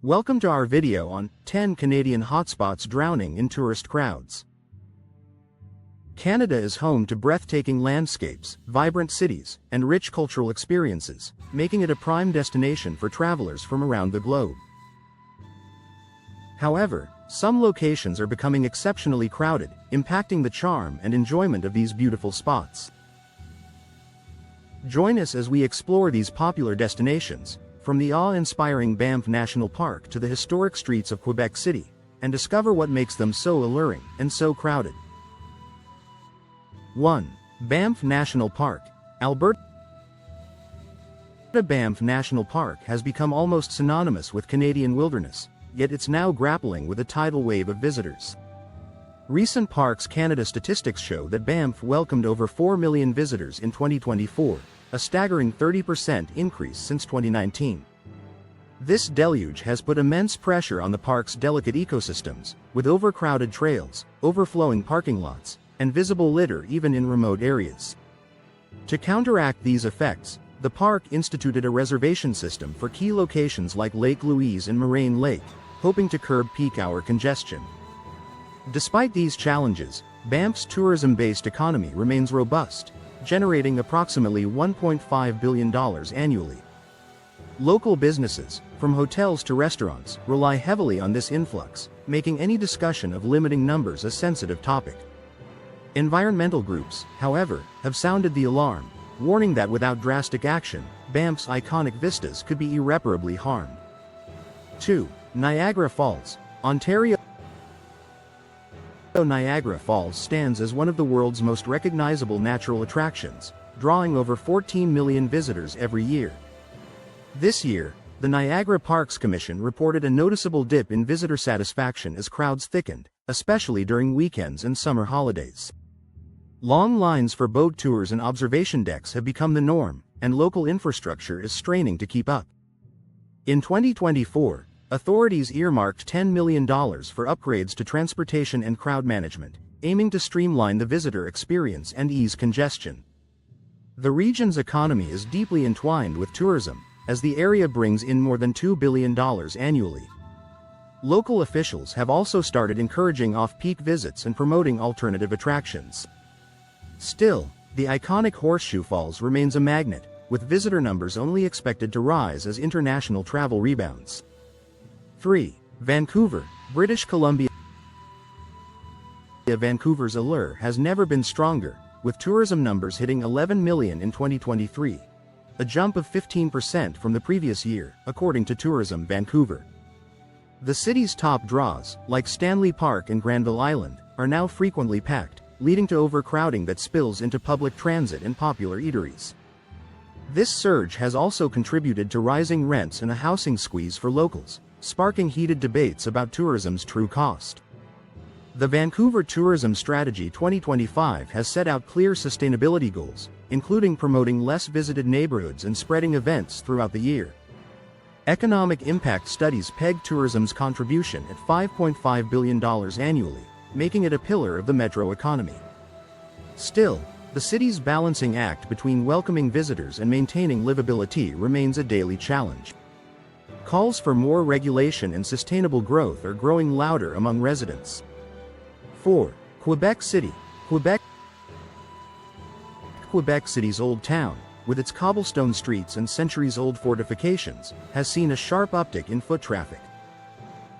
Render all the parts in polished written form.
Welcome to our video on 10 Canadian hotspots drowning in tourist crowds. Canada is home to breathtaking landscapes, vibrant cities, and rich cultural experiences, making it a prime destination for travelers from around the globe. However, some locations are becoming exceptionally crowded, impacting the charm and enjoyment of these beautiful spots. Join us as we explore these popular destinations, from the awe-inspiring Banff National Park to the historic streets of Quebec City, and discover what makes them so alluring and so crowded. 1. Banff National Park, Alberta. Banff National Park has become almost synonymous with Canadian wilderness, yet it's now grappling with a tidal wave of visitors. Recent Parks Canada statistics show that Banff welcomed over 4 million visitors in 2024, a staggering 30% increase since 2019. This deluge has put immense pressure on the park's delicate ecosystems, with overcrowded trails, overflowing parking lots, and visible litter even in remote areas. To counteract these effects, the park instituted a reservation system for key locations like Lake Louise and Moraine Lake, hoping to curb peak hour congestion. Despite these challenges, Banff's tourism-based economy remains robust, generating approximately $1.5 billion annually. Local businesses, from hotels to restaurants, rely heavily on this influx, making any discussion of limiting numbers a sensitive topic. Environmental groups, however, have sounded the alarm, warning that without drastic action, Banff's iconic vistas could be irreparably harmed. 2. Niagara Falls, Ontario. Niagara Falls stands as one of the world's most recognizable natural attractions, drawing over 14 million visitors every year. This year, the Niagara Parks Commission reported a noticeable dip in visitor satisfaction as crowds thickened, especially during weekends and summer holidays. Long lines for boat tours and observation decks have become the norm, and local infrastructure is straining to keep up. In 2024, authorities earmarked $10 million for upgrades to transportation and crowd management, aiming to streamline the visitor experience and ease congestion. The region's economy is deeply entwined with tourism, as the area brings in more than $2 billion annually. Local officials have also started encouraging off-peak visits and promoting alternative attractions. Still, the iconic Horseshoe Falls remains a magnet, with visitor numbers only expected to rise as international travel rebounds. 3. Vancouver, British Columbia. Vancouver's allure has never been stronger, with tourism numbers hitting 11 million in 2023, a jump of 15% from the previous year, according to Tourism Vancouver. The city's top draws, like Stanley Park and Granville Island, are now frequently packed, leading to overcrowding that spills into public transit and popular eateries. This surge has also contributed to rising rents and a housing squeeze for locals, sparking heated debates about tourism's true cost. The Vancouver Tourism Strategy 2025 has set out clear sustainability goals, including promoting less visited neighborhoods and spreading events throughout the year. Economic impact studies peg tourism's contribution at $5.5 billion annually, making it a pillar of the metro economy. Still, the city's balancing act between welcoming visitors and maintaining livability remains a daily challenge. Calls for more regulation and sustainable growth are growing louder among residents. 4. Quebec City, Quebec City's Old Town, with its cobblestone streets and centuries-old fortifications, has seen a sharp uptick in foot traffic.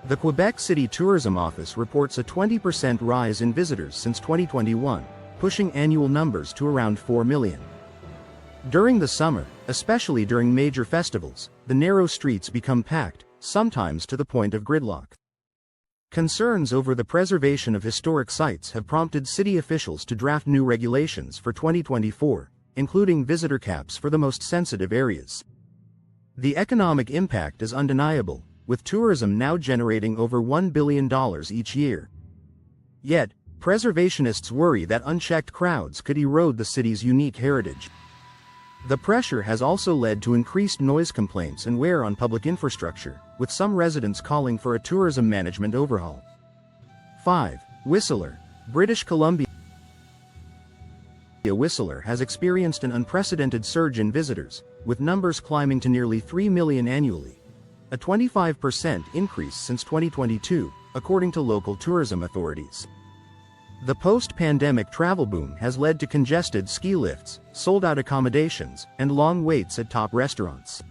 The Quebec City Tourism Office reports a 20% rise in visitors since 2021, pushing annual numbers to around 4 million. During the summer, especially during major festivals, the narrow streets become packed, sometimes to the point of gridlock. Concerns over the preservation of historic sites have prompted city officials to draft new regulations for 2024, including visitor caps for the most sensitive areas. The economic impact is undeniable, with tourism now generating over $1 billion each year. Yet, preservationists worry that unchecked crowds could erode the city's unique heritage. The pressure has also led to increased noise complaints and wear on public infrastructure, with some residents calling for a tourism management overhaul. 5. Whistler, British Columbia. Whistler has experienced an unprecedented surge in visitors, with numbers climbing to nearly 3 million annually. a 25% increase since 2022, according to local tourism authorities. The post-pandemic travel boom has led to congested ski lifts, sold-out accommodations, and long waits at top restaurants.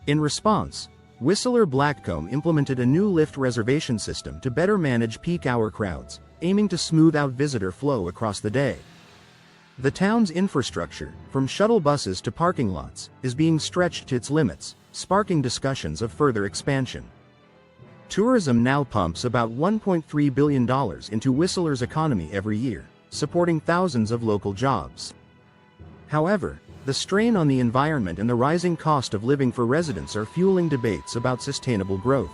In response, Whistler Blackcomb implemented a new lift reservation system to better manage peak-hour crowds, aiming to smooth out visitor flow across the day. The town's infrastructure, from shuttle buses to parking lots, is being stretched to its limits, sparking discussions of further expansion. Tourism now pumps about $1.3 billion into Whistler's economy every year, supporting thousands of local jobs. However, the strain on the environment and the rising cost of living for residents are fueling debates about sustainable growth.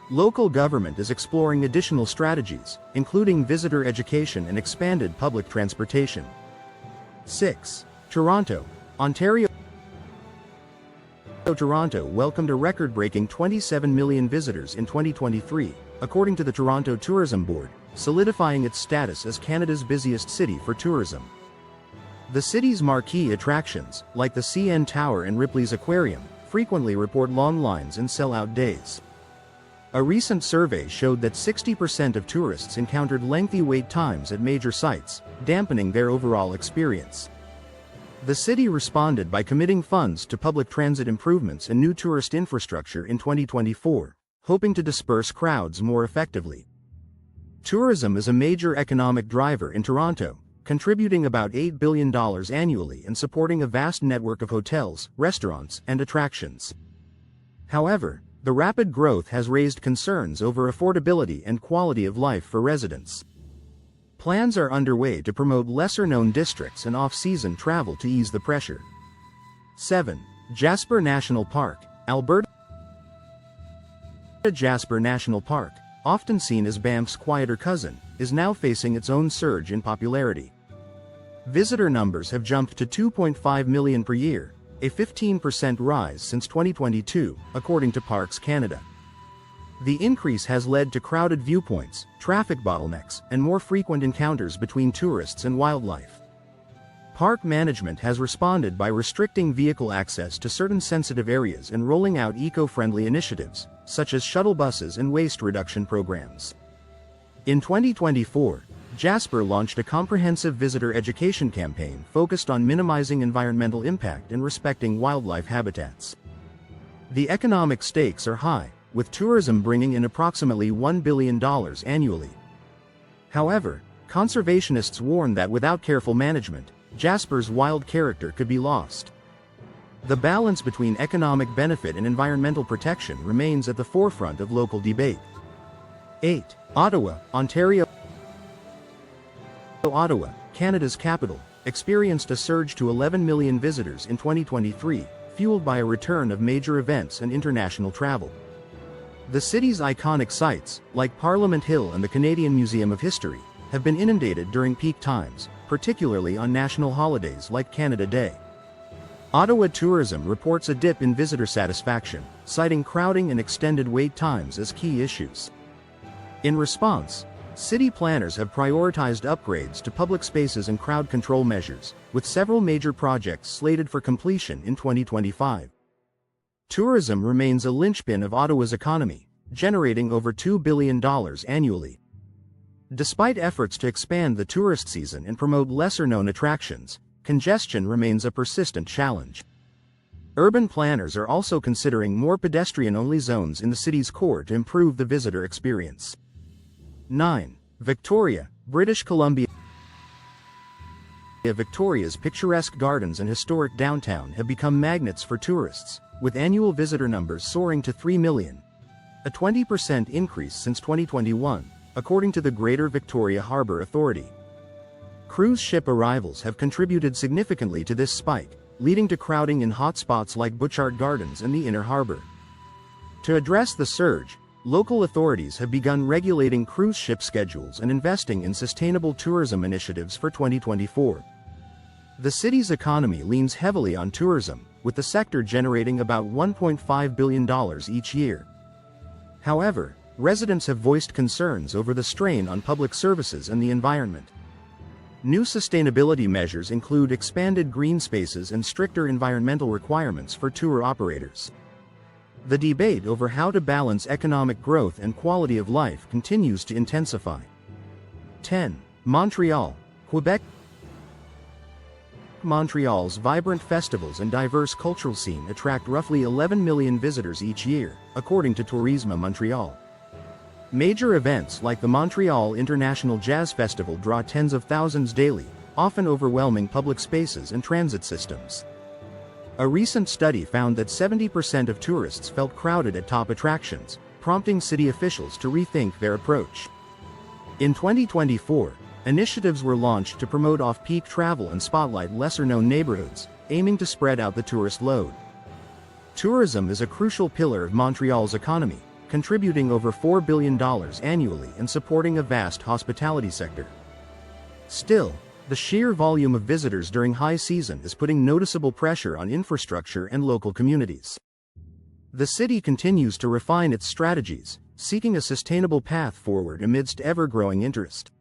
Local government is exploring additional strategies, including visitor education and expanded public transportation. 6. Toronto, Ontario. Toronto welcomed a record-breaking 27 million visitors in 2023, according to the Toronto Tourism Board, solidifying its status as Canada's busiest city for tourism. The city's marquee attractions, like the CN Tower and Ripley's Aquarium, frequently report long lines and sell-out days. A recent survey showed that 60% of tourists encountered lengthy wait times at major sites, dampening their overall experience. The city responded by committing funds to public transit improvements and new tourist infrastructure in 2024, hoping to disperse crowds more effectively. Tourism is a major economic driver in Toronto, contributing about $8 billion annually and supporting a vast network of hotels, restaurants, and attractions. However, the rapid growth has raised concerns over affordability and quality of life for residents. Plans are underway to promote lesser-known districts and off-season travel to ease the pressure. 7. Jasper National Park, Alberta. Jasper National Park, often seen as Banff's quieter cousin, is now facing its own surge in popularity. Visitor numbers have jumped to 2.5 million per year, a 15% rise since 2022, according to Parks Canada. The increase has led to crowded viewpoints, traffic bottlenecks, and more frequent encounters between tourists and wildlife. Park management has responded by restricting vehicle access to certain sensitive areas and rolling out eco-friendly initiatives, such as shuttle buses and waste reduction programs. In 2024, Jasper launched a comprehensive visitor education campaign focused on minimizing environmental impact and respecting wildlife habitats. The economic stakes are high, with tourism bringing in approximately $1 billion annually. However, conservationists warn that without careful management, Jasper's wild character could be lost. The balance between economic benefit and environmental protection remains at the forefront of local debate. 8. Ottawa, Ontario. Ottawa, Canada's capital, experienced a surge to 11 million visitors in 2023, fueled by a return of major events and international travel. The city's iconic sites, like Parliament Hill and the Canadian Museum of History, have been inundated during peak times, particularly on national holidays like Canada Day. Ottawa Tourism reports a dip in visitor satisfaction, citing crowding and extended wait times as key issues. In response, city planners have prioritized upgrades to public spaces and crowd control measures, with several major projects slated for completion in 2025. Tourism remains a linchpin of Ottawa's economy, generating over $2 billion annually. Despite efforts to expand the tourist season and promote lesser-known attractions, congestion remains a persistent challenge. Urban planners are also considering more pedestrian-only zones in the city's core to improve the visitor experience. 9. Victoria, British Columbia. Victoria's picturesque gardens and historic downtown have become magnets for tourists, with annual visitor numbers soaring to 3 million, a 20% increase since 2021, according to the Greater Victoria Harbour Authority. Cruise ship arrivals have contributed significantly to this spike, leading to crowding in hotspots like Butchart Gardens and the Inner Harbour. To address the surge, local authorities have begun regulating cruise ship schedules and investing in sustainable tourism initiatives for 2024. The city's economy leans heavily on tourism, with the sector generating about $1.5 billion each year. However, residents have voiced concerns over the strain on public services and the environment. New sustainability measures include expanded green spaces and stricter environmental requirements for tour operators. The debate over how to balance economic growth and quality of life continues to intensify. 10. Montreal, Quebec. Montreal's vibrant festivals and diverse cultural scene attract roughly 11 million visitors each year, according to Tourisme Montreal. Major events like the Montreal International Jazz Festival draw tens of thousands daily, often overwhelming public spaces and transit systems. A recent study found that 70% of tourists felt crowded at top attractions, prompting city officials to rethink their approach. In 2024, initiatives were launched to promote off-peak travel and spotlight lesser-known neighborhoods, aiming to spread out the tourist load. Tourism is a crucial pillar of Montreal's economy, contributing over $4 billion annually and supporting a vast hospitality sector. Still, the sheer volume of visitors during high season is putting noticeable pressure on infrastructure and local communities. The city continues to refine its strategies, seeking a sustainable path forward amidst ever-growing interest.